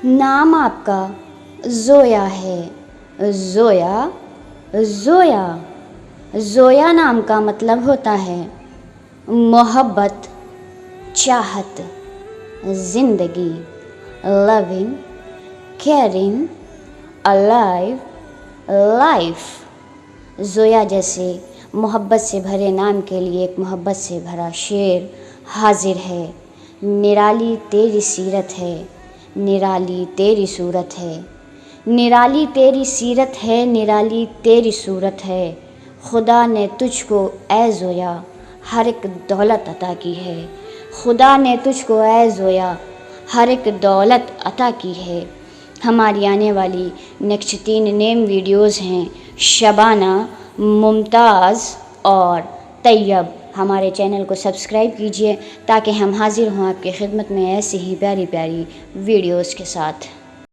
نام آپ کا زویا ہے، زویا زویا زویا نام کا مطلب ہوتا ہے محبت، چاہت، زندگی، لونگ، کیئرنگ، الائیو، لائف۔ زویا جیسے محبت سے بھرے نام کے لیے ایک محبت سے بھرا شعر حاضر ہے۔ نرالی تیری سیرت ہے، نرالی تیری صورت ہے، نرالی تیری سیرت ہے، نرالی تیری صورت ہے۔ خدا نے تجھ کو اے زویا ہر ایک دولت عطا کی ہے، خدا نے تجھ کو اے زویا ہر ایک دولت عطا کی ہے۔ ہماری آنے والی نیکسٹ 3 نیم ویڈیوز ہیں شبانہ، ممتاز اور طیب۔ ہمارے چینل کو سبسکرائب کیجیے تاکہ ہم حاضر ہوں آپ کی خدمت میں ایسی ہی پیاری پیاری ویڈیوز کے ساتھ۔